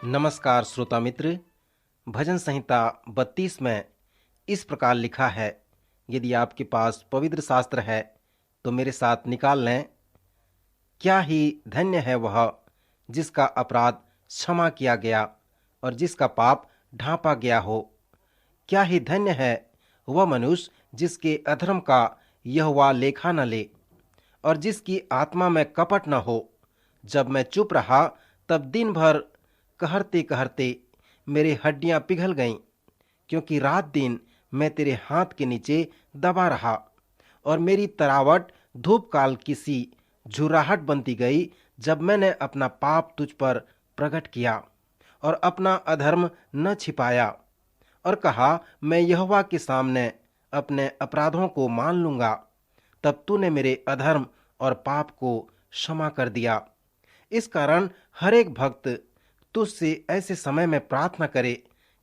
नमस्कार श्रोता मित्र। भजन संहिता 32 में इस प्रकार लिखा है। यदि आपके पास पवित्र शास्त्र है तो मेरे साथ निकाल लें। क्या ही धन्य है वह जिसका अपराध क्षमा किया गया और जिसका पाप ढांपा गया हो। क्या ही धन्य है वह मनुष्य जिसके अधर्म का यहोवा लेखा न ले और जिसकी आत्मा में कपट न हो। जब मैं चुप रहा तब दिन भर कहरते कहरते मेरी हड्डियां पिघल गईं, क्योंकि रात दिन मैं तेरे हाथ के नीचे दबा रहा और मेरी तरावट धूप काल की सी झुर्राहट बनती गई। जब मैंने अपना पाप तुझ पर प्रकट किया और अपना अधर्म न छिपाया और कहा, मैं यहोवा के सामने अपने अपराधों को मान लूंगा, तब तूने मेरे अधर्म और पाप को क्षमा कर दिया। इस कारण हर एक भक्त तुझसे ऐसे समय में प्रार्थना करे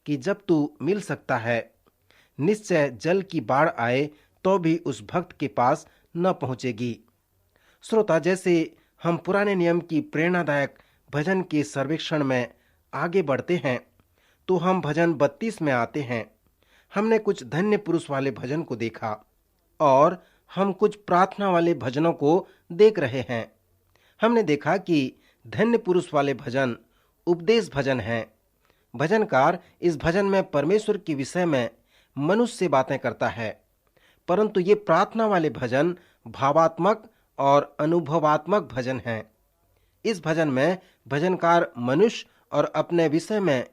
कि जब तू मिल सकता है, निश्चय जल की बाढ़ आए तो भी उस भक्त के पास न पहुंचेगी। श्रोता, जैसे हम पुराने नियम की प्रेरणादायक भजन के सर्वेक्षण में आगे बढ़ते हैं तो हम भजन 32 में आते हैं। हमने कुछ धन्य पुरुष वाले भजन को देखा और हम कुछ प्रार्थना वाले भजनों को देख रहे हैं। हमने देखा कि धन्य पुरुष वाले भजन उपदेश भजन हैं। भजनकार इस भजन में परमेश्वर के विषय में मनुष्य से बातें करता है, परंतु ये प्रार्थना वाले भजन भावात्मक और अनुभवात्मक भजन हैं। इस भजन में भजनकार मनुष्य और अपने विषय में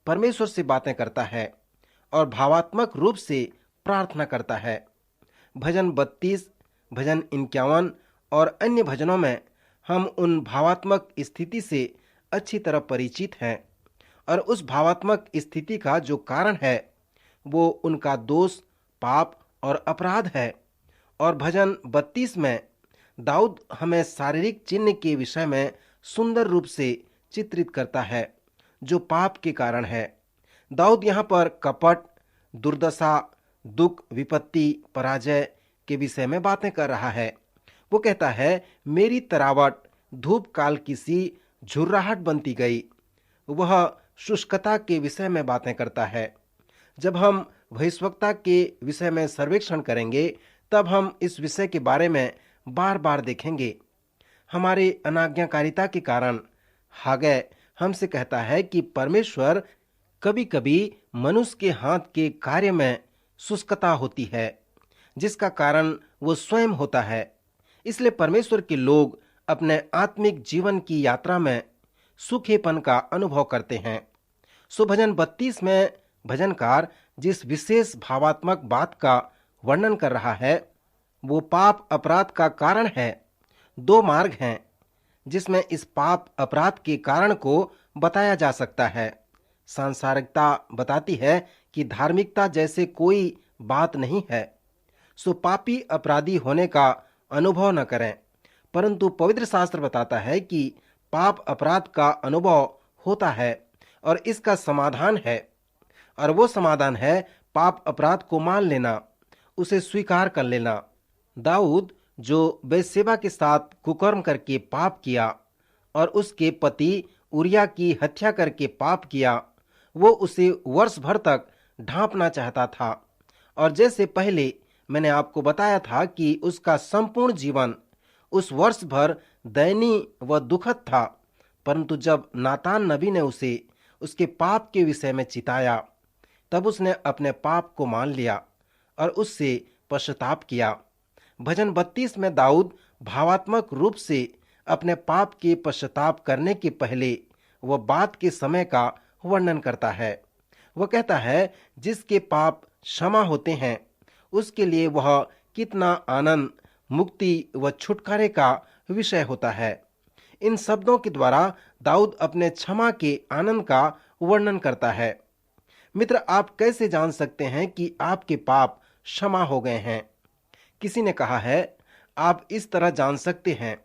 परमेश्वर से बातें करता है और भावात्मक रूप से प्रार्थना करता है। भजन 32, भजन 51 और अन्य भजनों में हम उन भावात्मक स्थिति से अच्छी तरह परिचित हैं और उस भावात्मक स्थिति का जो कारण है वो उनका दोष, पाप और अपराध है। और भजन 32 में दाऊद हमें शारीरिक चिन्ह के विषय में सुंदर रूप से चित्रित करता है जो पाप के कारण है। दाऊद यहाँ पर कपट, दुर्दशा, दुख, विपत्ति, पराजय के विषय में बातें कर रहा है। वो कहता है, मेरी तरावट धूप काल की सी झुर्राहट बनती गई। वह शुष्कता के विषय में बातें करता है। जब हम बहिष्वक्ता के विषय में सर्वेक्षण करेंगे तब हम इस विषय के बारे में बार बार देखेंगे। हमारे अनाज्ञाकारिता के कारण हागै हमसे कहता है कि परमेश्वर कभी कभी मनुष्य के हाथ के कार्य में शुष्कता होती है, जिसका कारण वो स्वयं होता है। इसलिए परमेश्वर के लोग अपने आत्मिक जीवन की यात्रा में सूखेपन का अनुभव करते हैं। सो भजन 32 में भजनकार जिस विशेष भावात्मक बात का वर्णन कर रहा है वो पाप अपराध का कारण है। दो मार्ग हैं जिसमें इस पाप अपराध के कारण को बताया जा सकता है। सांसारिकता बताती है कि धार्मिकता जैसे कोई बात नहीं है, सो पापी अपराधी होने का अनुभव न करें, परंतु पवित्र शास्त्र बताता है कि पाप अपराध का अनुभव होता है और इसका समाधान है। और वो समाधान है पाप अपराध को मान लेना, उसे स्वीकार कर लेना। दाऊद जो बेतशेबा के साथ कुकर्म करके पाप किया और उसके पति उरिया की हत्या करके पाप किया, वो उसे वर्ष भर तक ढांपना चाहता था। और जैसे पहले मैंने आपको बताया था कि उसका संपूर्ण जीवन उस वर्ष भर दयनीय व दुखद था, परंतु जब नातान नबी ने उसे उसके पाप के विषय में चिताया तब उसने अपने पाप को मान लिया और उससे पश्चाताप किया। भजन 32 में दाऊद भावात्मक रूप से अपने पाप के पश्चाताप करने के पहले वह बात के समय का वर्णन करता है। वह कहता है, जिसके पाप क्षमा होते हैं उसके लिए वह कितना आनंद, मुक्ति व छुटकारे का विषय होता है। इन शब्दों के द्वारा दाऊद अपने क्षमा के आनंद का वर्णन करता है। मित्र, आप कैसे जान सकते हैं कि आपके पाप क्षमा हो गए हैं? किसी ने कहा है, आप इस तरह जान सकते हैं।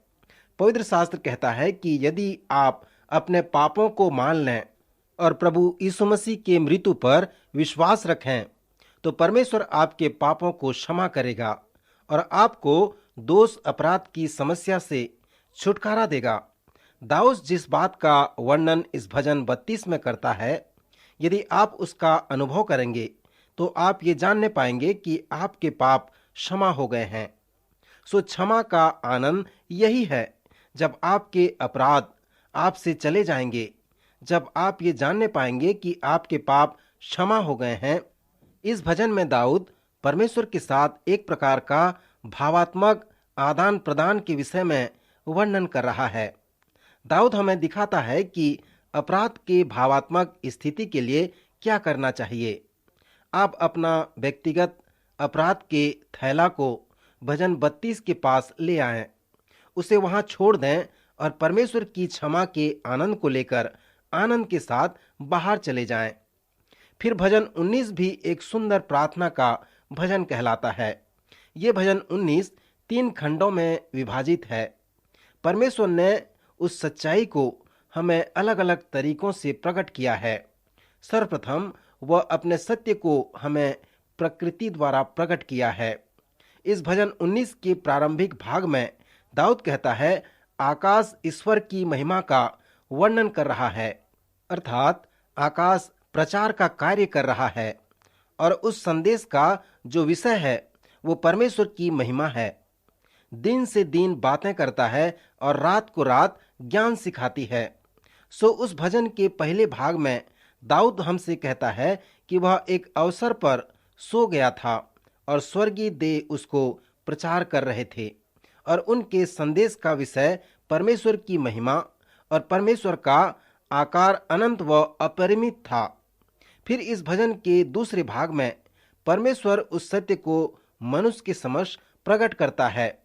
पवित्र शास्त्र कहता है कि यदि आप अपने पापों को मान लें और प्रभु यीशु मसीह के मृत्यु पर विश्वास रखें तो परमेश्वर आपके पापों को क्षमा करेगा और आपको दोष अपराध की समस्या से छुटकारा देगा। दाऊद जिस बात का वर्णन इस भजन 32 में करता है, यदि आप उसका अनुभव करेंगे तो आप ये जानने पाएंगे कि आपके पाप क्षमा हो गए हैं। सो क्षमा का आनंद यही है, जब आपके अपराध आपसे चले जाएंगे, जब आप ये जानने पाएंगे कि आपके पाप क्षमा हो गए हैं। इस भजन में दाऊद परमेश्वर के साथ एक प्रकार का भावात्मक आदान प्रदान के विषय में वर्णन कर रहा है। दाऊद हमें दिखाता है कि अपराध के भावात्मक स्थिति के लिए क्या करना चाहिए। आप अपना व्यक्तिगत अपराध के थैला को भजन 32 के पास ले आएं, उसे वहां छोड़ दें और परमेश्वर की क्षमा के आनंद को लेकर आनंद के साथ बाहर चले जाएं। फिर भजन 19 भी एक सुंदर प्रार्थना का भजन कहलाता है। ये भजन 19 3 खंडों में विभाजित है। परमेश्वर ने उस सच्चाई को हमें अलग अलग तरीकों से प्रकट किया है। सर्वप्रथम वह अपने सत्य को हमें प्रकृति द्वारा प्रकट किया है। इस भजन 19 के प्रारंभिक भाग में दाऊद कहता है, आकाश ईश्वर की महिमा का वर्णन कर रहा है, अर्थात आकाश प्रचार का कार्य कर रहा है और उस संदेश का जो विषय है वो परमेश्वर की महिमा है। दिन से दिन बातें करता है और रात को रात ज्ञान सिखाती है। सो उस भजन के पहले भाग में दाऊद हमसे कहता है कि वह एक अवसर पर सो गया था और स्वर्गीय देव उसको प्रचार कर रहे थे और उनके संदेश का विषय परमेश्वर की महिमा और परमेश्वर का आकार अनंत व अपरिमित था। फिर इस भजन के दूसरे भाग में परमेश्वर उस सत्य को मनुष्य के समक्ष प्रकट करता है।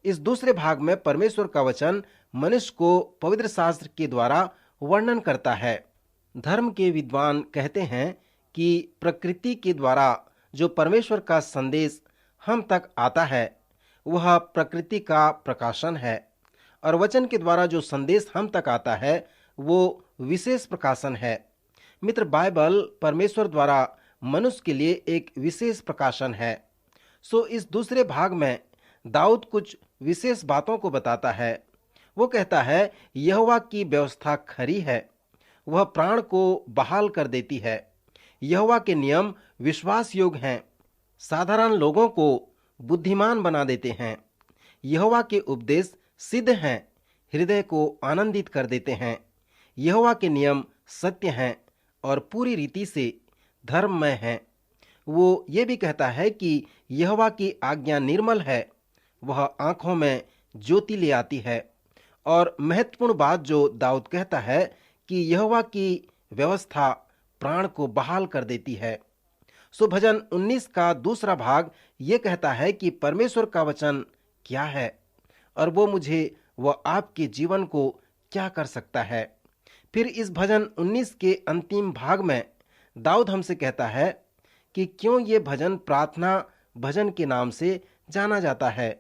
इस दूसरे भाग में परमेश्वर का वचन मनुष्य को पवित्र शास्त्र के द्वारा वर्णन करता है। धर्म के विद्वान कहते हैं कि प्रकृति के द्वारा जो परमेश्वर का संदेश हम तक आता है वह प्रकृति का प्रकाशन है और वचन के द्वारा जो संदेश हम तक आता है वो विशेष प्रकाशन है। मित्र, बाइबल परमेश्वर द्वारा मनुष्य के लिए एक विशेष प्रकाशन है। सो इस दूसरे भाग में दाऊद कुछ विशेष बातों को बताता है। वो कहता है, यहोवा की व्यवस्था खरी है, वह प्राण को बहाल कर देती है। यहोवा के नियम विश्वास योग्य हैं, साधारण लोगों को बुद्धिमान बना देते हैं। यहोवा के उपदेश सिद्ध हैं, हृदय को आनंदित कर देते हैं। यहोवा के नियम सत्य हैं और पूरी रीति से धर्ममय हैं। वो ये भी कहता है कि यहोवा की आज्ञा निर्मल है, वह आंखों में ज्योति ले आती है। और महत्वपूर्ण बात जो दाऊद कहता है कि यहोवा की व्यवस्था प्राण को बहाल कर देती है। सो भजन 19 का दूसरा भाग ये कहता है कि परमेश्वर का वचन क्या है और वो मुझे व आपके जीवन को क्या कर सकता है। फिर इस भजन 19 के अंतिम भाग में दाऊद हमसे कहता है कि क्यों ये भजन प्रार्थना भजन के नाम से जाना जाता है।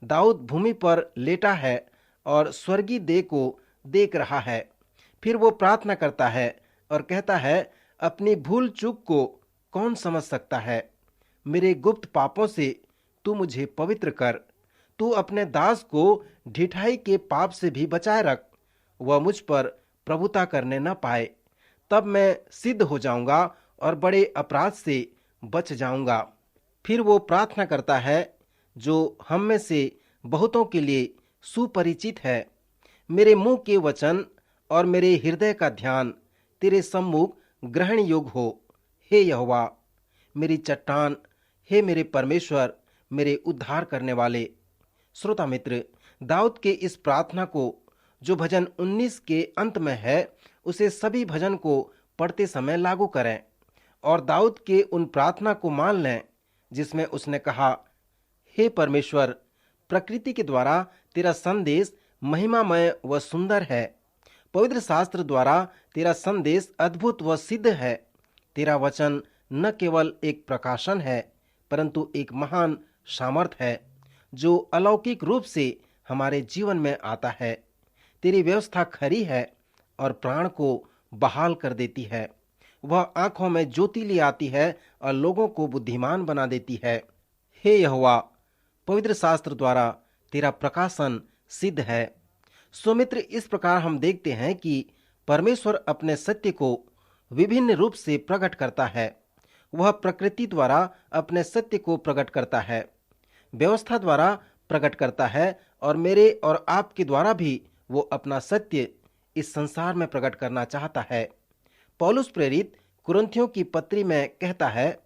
दाऊद भूमि पर लेटा है और स्वर्गीय देव को देख रहा है। फिर वो प्रार्थना करता है और कहता है, अपनी भूल चूक को कौन समझ सकता है। मेरे गुप्त पापों से तू मुझे पवित्र कर। तू अपने दास को ढिठाई के पाप से भी बचाए रख, वह मुझ पर प्रभुता करने न पाए। तब मैं सिद्ध हो जाऊंगा और बड़े अपराध से बच जाऊंगा। फिर वो प्रार्थना करता है जो हम में से बहुतों के लिए सुपरिचित है, मेरे मुंह के वचन और मेरे हृदय का ध्यान तेरे सम्मुख ग्रहण योग्य हो। हे यहोवा मेरी चट्टान, हे मेरे परमेश्वर, मेरे उद्धार करने वाले। श्रोता मित्र, दाऊद के इस प्रार्थना को जो भजन 19 के अंत में है उसे सभी भजन को पढ़ते समय लागू करें और दाऊद के उन प्रार्थना को मान लें जिसमें उसने कहा, हे परमेश्वर, प्रकृति के द्वारा तेरा संदेश महिमामय व सुंदर है। पवित्र शास्त्र द्वारा तेरा संदेश अद्भुत व सिद्ध है। तेरा वचन न केवल एक प्रकाशन है परंतु एक महान सामर्थ है जो अलौकिक रूप से हमारे जीवन में आता है। तेरी व्यवस्था खरी है और प्राण को बहाल कर देती है। वह आंखों में ज्योति ले आती है और लोगों को बुद्धिमान बना देती है। हे यहोवा, पवित्र शास्त्र द्वारा तेरा प्रकाशन सिद्ध है। सो मित्र, इस प्रकार हम देखते हैं कि परमेश्वर अपने सत्य को विभिन्न रूप से प्रकट करता है। वह प्रकृति द्वारा अपने सत्य को प्रकट करता है, व्यवस्था द्वारा प्रकट करता है, और मेरे और आपके द्वारा भी वो अपना सत्य इस संसार में प्रकट करना चाहता है। पौलुस प्रेरित कुरिन्थियों की पत्री में कहता है,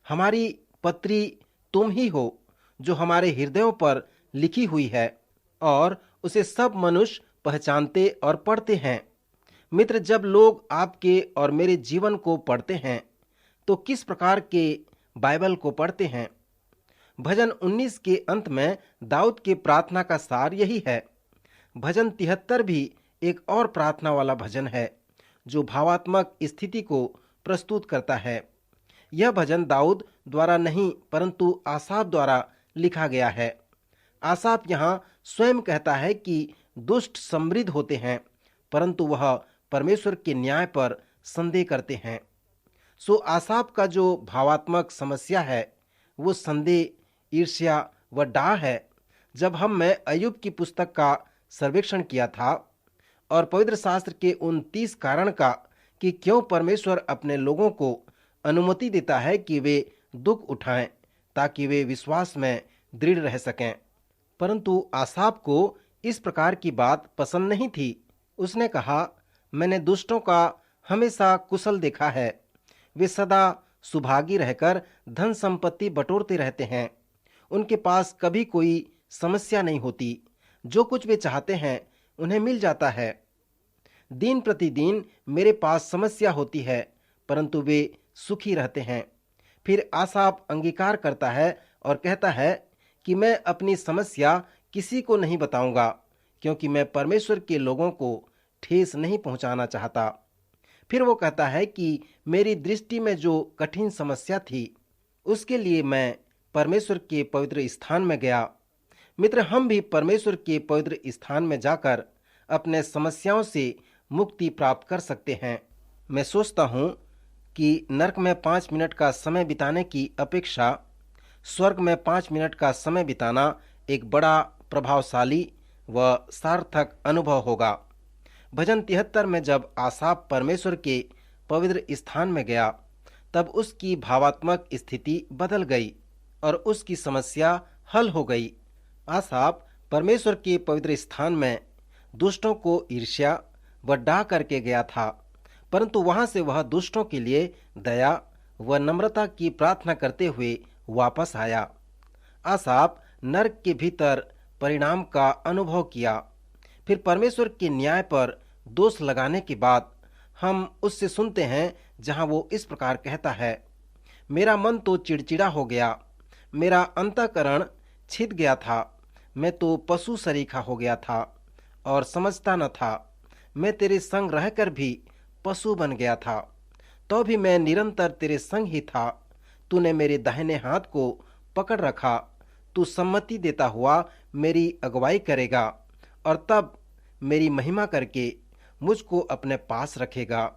हमारी पत्री तुम ही हो जो हमारे हृदयों पर लिखी हुई है और उसे सब मनुष्य पहचानते और पढ़ते हैं। मित्र, जब लोग आपके और मेरे जीवन को पढ़ते हैं तो किस प्रकार के बाइबल को पढ़ते हैं? भजन 19 के अंत में दाऊद के प्रार्थना का सार यही है। भजन 73 भी एक और प्रार्थना वाला भजन है जो भावात्मक स्थिति को प्रस्तुत करता है। यह भजन दाऊद द्वारा नहीं परंतु आसाफ द्वारा लिखा गया है। आसाफ यहाँ स्वयं कहता है कि दुष्ट समृद्ध होते हैं परंतु वह परमेश्वर के न्याय पर संदेह करते हैं। सो आसाफ का जो भावात्मक समस्या है वो संदेह, ईर्ष्या व डाह है। जब मैं अय्यूब की पुस्तक का सर्वेक्षण किया था और पवित्र शास्त्र के उन 30 कारण का कि क्यों परमेश्वर अपने लोगों को अनुमति देता है कि वे दुख उठाएं ताकि वे विश्वास में दृढ़ रह सकें, परंतु आसाफ को इस प्रकार की बात पसंद नहीं थी। उसने कहा, मैंने दुष्टों का हमेशा कुशल देखा है, वे सदा सुभागी रहकर धन संपत्ति बटोरते रहते हैं, उनके पास कभी कोई समस्या नहीं होती, जो कुछ वे चाहते हैं उन्हें मिल जाता है। दिन प्रतिदिन मेरे पास समस्या होती है परंतु वे सुखी रहते हैं। फिर आसाफ अंगीकार करता है और कहता है कि मैं अपनी समस्या किसी को नहीं बताऊंगा क्योंकि मैं परमेश्वर के लोगों को ठेस नहीं पहुंचाना चाहता। फिर वो कहता है कि मेरी दृष्टि में जो कठिन समस्या थी उसके लिए मैं परमेश्वर के पवित्र स्थान में गया। मित्र, हम भी परमेश्वर के पवित्र स्थान में जाकर अपने समस्याओं से मुक्ति प्राप्त कर सकते हैं। मैं सोचता हूँ कि नरक में 5 मिनट का समय बिताने की अपेक्षा स्वर्ग में 5 मिनट का समय बिताना एक बड़ा प्रभावशाली व सार्थक अनुभव होगा। भजन 73 में जब आसाफ परमेश्वर के पवित्र स्थान में गया तब उसकी भावात्मक स्थिति बदल गई और उसकी समस्या हल हो गई। आसाफ परमेश्वर के पवित्र स्थान में दुष्टों को ईर्ष्या व डाह करके गया था, परंतु वहां से वह दुष्टों के लिए दया व नम्रता की प्रार्थना करते हुए वापस आया। आसाफ नरक के भीतर परिणाम का अनुभव किया। फिर परमेश्वर के न्याय पर दोष लगाने के बाद हम उससे सुनते हैं जहां वो इस प्रकार कहता है, मेरा मन तो चिड़चिड़ा हो गया, मेरा अंतःकरण छिद गया था, मैं तो पशु सरीखा हो गया था और समझता न था, मैं तेरे संग रहकर भी पशु बन गया था, तो भी मैं निरंतर तेरे संग ही था। तूने मेरे दाहिने हाथ को पकड़ रखा, तू सम्मति देता हुआ मेरी अगुवाई करेगा और तब मेरी महिमा करके मुझको अपने पास रखेगा।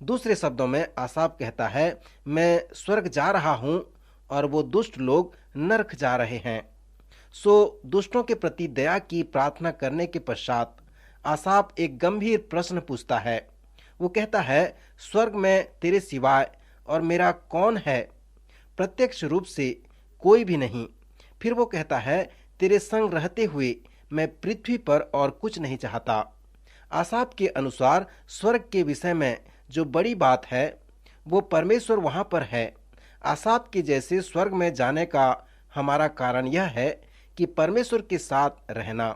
दूसरे शब्दों में आसाफ कहता है, मैं स्वर्ग जा रहा हूं और वो दुष्ट लोग नरक जा रहे हैं। सो दुष्टों के प्रति दया की प्रार्थना करने के पश्चात आसाफ एक गंभीर प्रश्न पूछता है। वो कहता है, स्वर्ग में तेरे सिवाय और मेरा कौन है? प्रत्यक्ष रूप से कोई भी नहीं। फिर वो कहता है, तेरे संग रहते हुए मैं पृथ्वी पर और कुछ नहीं चाहता। आसाफ के अनुसार स्वर्ग के विषय में जो बड़ी बात है वो परमेश्वर वहां पर है। आसाफ के जैसे स्वर्ग में जाने का हमारा कारण यह है कि परमेश्वर के साथ रहना।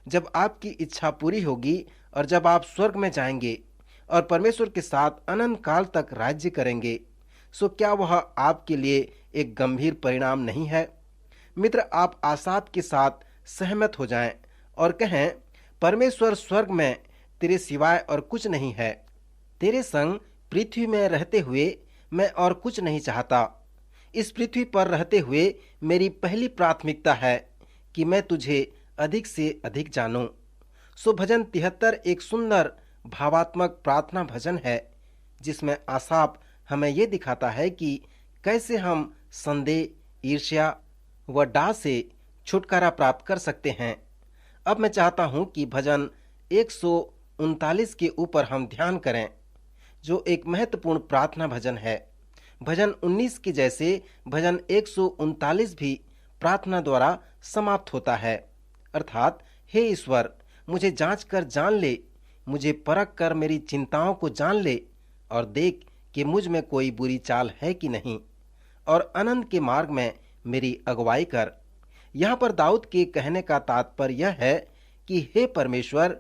जब आपकी इच्छा पूरी होगी और जब आप स्वर्ग में जाएंगे और परमेश्वर के साथ अनंत काल तक राज्य करेंगे, सो क्या वह आपके लिए एक गंभीर परिणाम नहीं है? मित्र, आप आसाफ के साथ सहमत हो जाएं और कहें, परमेश्वर स्वर्ग में तेरे सिवाय और कुछ नहीं है। तेरे संग पृथ्वी में रहते हुए मैं और कुछ नहीं चाहता। इस पृथ्वी पर रहते हुए मेरी पहली प्राथमिकता है कि मैं तुझे अधिक से अधिक जानूं। सो भजन 73 एक सुंदर भावात्मक प्रार्थना भजन है जिसमें आसाफ हमें यह दिखाता है कि कैसे हम संदेह, ईर्ष्या व डाह से छुटकारा प्राप्त कर सकते हैं। अब मैं चाहता हूं कि भजन 139 के ऊपर हम ध्यान करें, जो एक महत्वपूर्ण प्रार्थना भजन है। भजन 19 के जैसे भजन 139 भी प्रार्थना द्वारा समाप्त होता है, अर्थात हे ईश्वर, मुझे जांच कर जान ले, मुझे परख कर मेरी चिंताओं को जान ले और देख कि मुझ में कोई बुरी चाल है कि नहीं, और अनंत के मार्ग में मेरी अगुवाई कर। यहाँ पर दाऊद के कहने का तात्पर्य यह है कि हे परमेश्वर,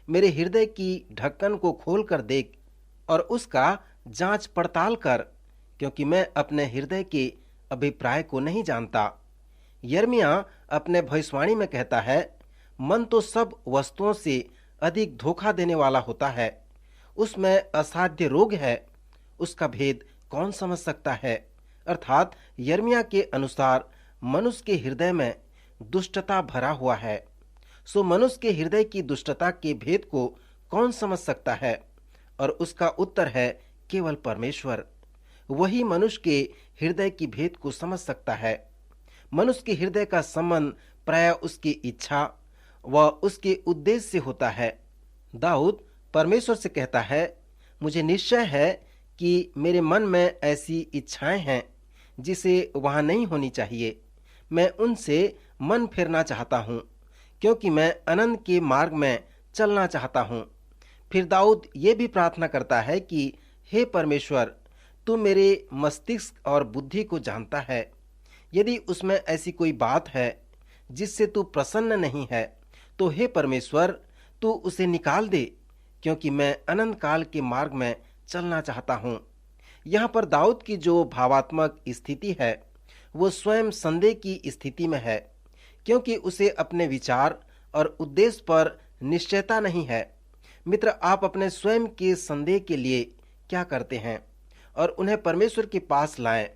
मेरे हृदय की ढक्कन को खोल कर देख और उसका जांच पड़ताल कर, क्योंकि मैं अपने हृदय के अभिप्राय को नहीं जानता। यिर्मयाह अपने भविष्यवाणी में कहता है, मन तो सब वस्तुओं से अधिक धोखा देने वाला होता है, उसमें असाध्य रोग है, उसका भेद कौन समझ सकता है। अर्थात यिर्मयाह के अनुसार मनुष्य के हृदय में दुष्टता भरा हुआ है। सो मनुष्य के हृदय की दुष्टता के भेद को कौन समझ सकता है? और उसका उत्तर है केवल परमेश्वर। वही मनुष्य के हृदय की भेद को समझ सकता है। मनुष्य के हृदय का संबंध प्रायः उसकी इच्छा व उसके उद्देश्य से होता है। दाऊद परमेश्वर से कहता है, मुझे निश्चय है कि मेरे मन में ऐसी इच्छाएं हैं जिसे वहां नहीं होनी चाहिए। मैं उनसे मन फेरना चाहता हूँ, क्योंकि मैं अनंत के मार्ग में चलना चाहता हूँ। फिर दाऊद ये भी प्रार्थना करता है कि हे परमेश्वर, तू मेरे मस्तिष्क और बुद्धि को जानता है। यदि उसमें ऐसी कोई बात है जिससे तू प्रसन्न नहीं है, तो हे परमेश्वर, तू उसे निकाल दे, क्योंकि मैं अनंत काल के मार्ग में चलना चाहता हूँ। यहाँ पर दाऊद की जो भावात्मक स्थिति है वो स्वयं संदेह की स्थिति में है, क्योंकि उसे अपने विचार और उद्देश्य पर निश्चयता नहीं है। मित्र, आप अपने स्वयं के संदेह के लिए क्या करते हैं? और उन्हें परमेश्वर के पास लाएं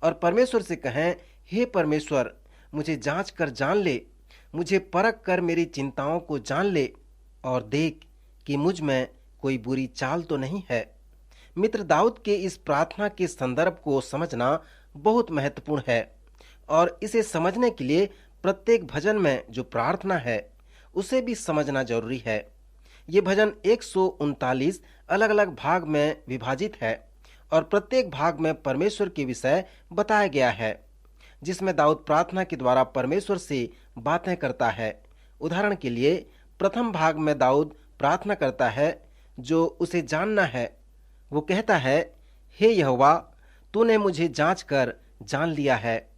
और परमेश्वर से कहें, हे परमेश्वर, मुझे जांच कर जान ले, मुझे परख कर मेरी चिंताओं को जान ले और देख कि मुझ में कोई बुरी चाल तो नहीं है। मित्र, दाऊद के इस प्रार्थना के संदर्भ को समझना बहुत महत्वपूर्ण है, और इसे समझने के लिए प्रत्येक भजन में जो प्रार्थना है उसे भी समझना जरूरी है। ये भजन 139 अलग अलग भाग में विभाजित है, और प्रत्येक भाग में परमेश्वर के विषय बताया गया है, जिसमें दाऊद प्रार्थना के द्वारा परमेश्वर से बातें करता है। उदाहरण के लिए, प्रथम भाग में दाऊद प्रार्थना करता है जो उसे जानना है। वो कहता है, हे यहोवा, तूने मुझे जांच कर जान लिया है।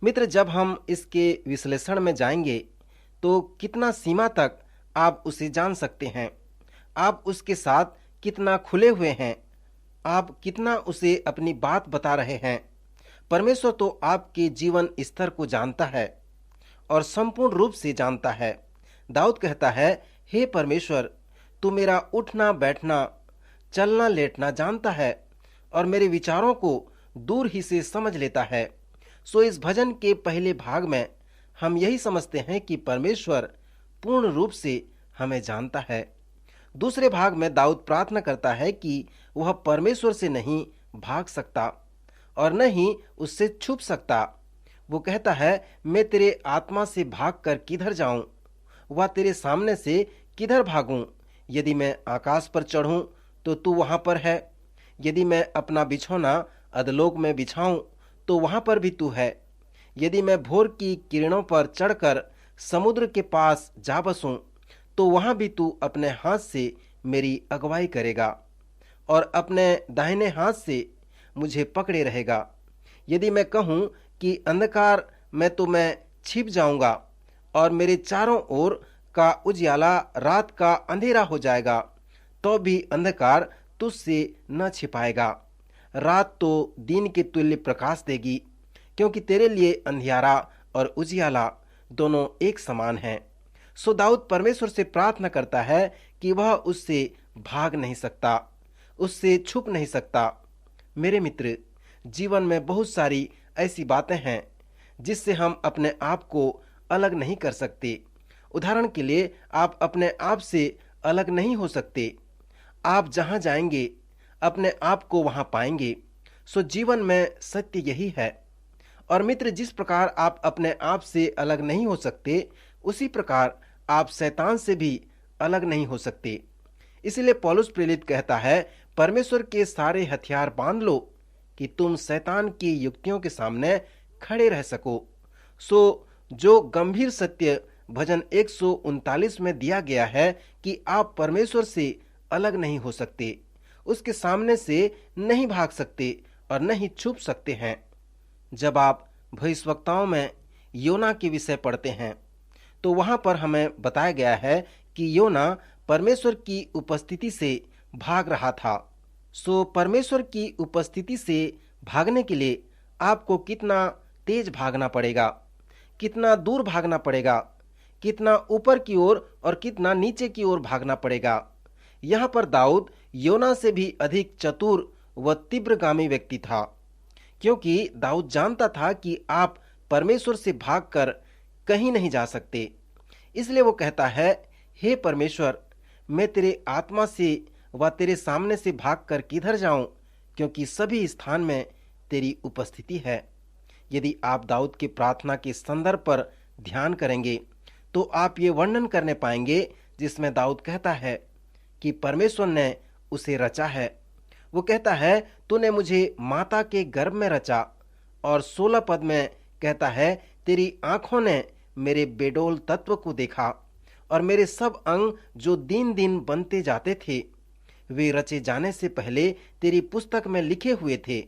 मित्र, जब हम इसके विश्लेषण में जाएंगे तो कितना सीमा तक आप उसे जान सकते हैं, आप उसके साथ कितना खुले हुए हैं, आप कितना उसे अपनी बात बता रहे हैं। परमेश्वर तो आपके जीवन स्तर को जानता है और संपूर्ण रूप से जानता है। दाऊद कहता है, हे परमेश्वर, तू मेरा उठना बैठना, चलना लेटना जानता है और मेरे विचारों को दूर ही से समझ लेता है। सो इस भजन के पहले भाग में हम यही समझते हैं कि परमेश्वर पूर्ण रूप से हमें जानता है। दूसरे भाग में दाऊद प्रार्थना करता है कि वह परमेश्वर से नहीं भाग सकता और न ही उससे छुप सकता। वो कहता है, मैं तेरे आत्मा से भागकर किधर जाऊं, वह तेरे सामने से किधर भागूं। यदि मैं आकाश पर चढ़ूं तो तू वहां पर है, यदि मैं अपना बिछौना अधलोक में बिछाऊं तो वहां पर भी तू है। यदि मैं भोर की किरणों पर चढ़कर समुद्र के पास जा बसूं तो वहां भी तू अपने हाथ से मेरी अगुवाई करेगा और अपने दाहिने हाथ से मुझे पकड़े रहेगा। यदि मैं कहूं कि अंधकार में तो मैं छिप जाऊंगा और मेरे चारों ओर का उजियाला रात का अंधेरा हो जाएगा, तो भी अंधकार तुझसे न छिपाएगा। रात तो दिन के तुल्य प्रकाश देगी, क्योंकि तेरे लिए अंधियारा और उजियाला दोनों एक समान हैं। सो दाऊद परमेश्वर से प्रार्थना करता है कि वह उससे भाग नहीं सकता, उससे छुप नहीं सकता। मेरे मित्र, जीवन में बहुत सारी ऐसी बातें हैं जिससे हम अपने आप को अलग नहीं कर सकते। उदाहरण के लिए, आप अपने आप से अलग नहीं हो सकते। आप जहां जाएंगे अपने आप को वहां पाएंगे। सो जीवन में सत्य यही है। और मित्र, जिस प्रकार आप अपने आप से अलग नहीं हो सकते, उसी प्रकार आप शैतान से भी अलग नहीं हो सकते। इसलिए पौलुस प्रेरित कहता है, परमेश्वर के सारे हथियार बांध लो कि तुम शैतान की युक्तियों के सामने खड़े रह सको। सो जो गंभीर सत्य भजन 139 में दिया गया है कि आप परमेश्वर से अलग नहीं हो सकते, उसके सामने से नहीं भाग सकते और नहीं छुप सकते हैं। जब आप भविष्यवक्ताओं में योना के विषय पढ़ते हैं तो वहां पर हमें बताया गया है कि योना परमेश्वर की उपस्थिति से भाग रहा था। सो परमेश्वर की उपस्थिति से भागने के लिए आपको कितना तेज भागना पड़ेगा, कितना दूर भागना पड़ेगा, कितना ऊपर की ओर और कितना नीचे की ओर भागना पड़ेगा। यहाँ पर दाऊद योना से भी अधिक चतुर व तीव्रगामी व्यक्ति था, क्योंकि दाऊद जानता था कि आप परमेश्वर से भागकर कहीं नहीं जा सकते। इसलिए वो कहता है, हे परमेश्वर, मैं तेरे आत्मा से व तेरे सामने से भागकर किधर जाऊं, क्योंकि सभी स्थान में तेरी उपस्थिति है। यदि आप दाऊद की प्रार्थना के संदर्भ पर ध्यान करेंगे तो आप ये वर्णन करने पाएंगे जिसमें दाऊद कहता है कि परमेश्वर ने उसे रचा है। वो कहता है, तूने मुझे माता के गर्भ में रचा। और 16 पद में कहता है, तेरी आंखों ने मेरे बेडोल तत्व को देखा और मेरे सब अंग जो दिन दिन बनते जाते थे, वे रचे जाने से पहले तेरी पुस्तक में लिखे हुए थे।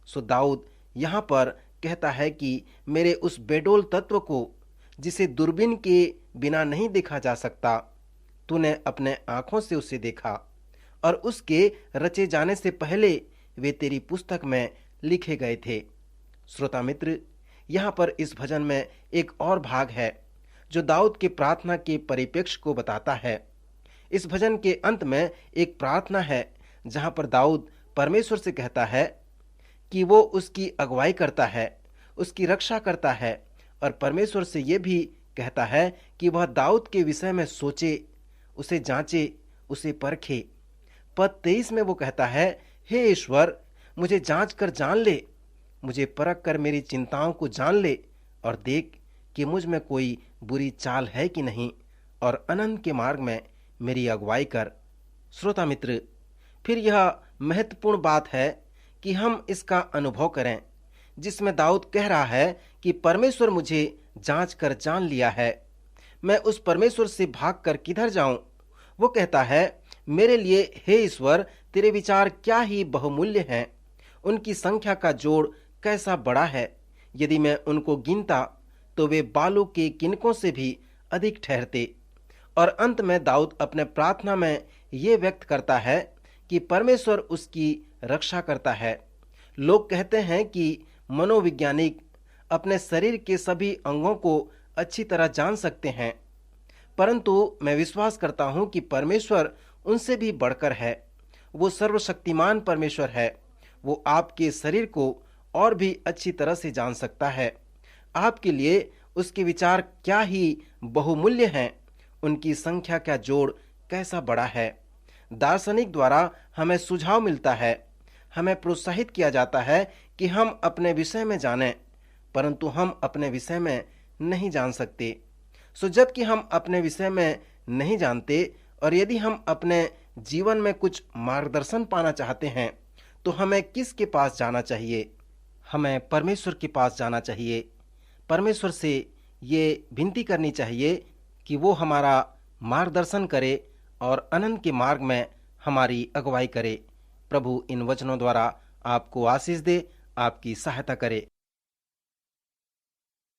सो दाऊद यहाँ पर कहता है कि मेरे उस बेडोल तत्व को, जिसे दूरबीन के बिना नहीं देखा जा सकता, तूने अपने आंखों से उसे देखा और उसके रचे जाने से पहले वे तेरी पुस्तक में लिखे गए थे। श्रोता मित्र, यहाँ पर इस भजन में एक और भाग है जो दाऊद के प्रार्थना के परिप्रेक्ष्य को बताता है। इस भजन के अंत में एक प्रार्थना है जहाँ पर दाऊद परमेश्वर से कहता है कि वो उसकी अगुवाई करता है, उसकी रक्षा करता है और परमेश्वर से ये भी कहता है कि वह दाऊद के विषय में सोचे, उसे जांचे, उसे परखे। पद 23 में वो कहता है, हे ईश्वर, मुझे जांच कर जान ले, मुझे परख कर मेरी चिंताओं को जान ले और देख कि मुझ में कोई बुरी चाल है कि नहीं, और अनंत के मार्ग में मेरी अगुवाई कर। श्रोता मित्र, फिर यह महत्वपूर्ण बात है कि हम इसका अनुभव करें, जिसमें दाऊद कह रहा है कि परमेश्वर मुझे जांच कर जान लिया है, मैं उस परमेश्वर से भागकर किधर जाऊं। वो कहता है, मेरे लिए हे ईश्वर, तेरे विचार क्या ही बहुमूल्य हैं, उनकी संख्या का जोड़ कैसा बड़ा है। यदि मैं उनको गिनता तो वे बालू के किनकों से भी अधिक ठहरते। और अंत में दाऊद अपने प्रार्थना में ये व्यक्त करता है कि परमेश्वर उसकी रक्षा करता है। लोग कहते हैं कि मनोवैज्ञानिक अपने शरीर के सभी अंगों को अच्छी तरह जान सकते हैं, परंतु मैं विश्वास करता हूं कि परमेश्वर उनसे भी बढ़कर है। वो सर्वशक्तिमान परमेश्वर है। वो आपके शरीर को और भी अच्छी तरह से जान सकता है। आपके लिए उसके विचार क्या ही बहुमूल्य हैं, उनकी संख्या का जोड़ कैसा बड़ा है। दार्शनिक द्वारा हमें सुझाव मिलता है, हमें प्रोत्साहित किया जाता है कि हम अपने विषय में जानें, परंतु हम अपने विषय में नहीं जान सकते। सो जबकि हम अपने विषय में नहीं जानते और यदि हम अपने जीवन में कुछ मार्गदर्शन पाना चाहते हैं तो हमें किसके पास जाना चाहिए? हमें परमेश्वर के पास जाना चाहिए। परमेश्वर से ये विनती करनी चाहिए कि वो हमारा मार्गदर्शन करे और अनंत के मार्ग में हमारी अगुवाई करे। प्रभु इन वचनों द्वारा आपको आशीष दे, आपकी सहायता करे।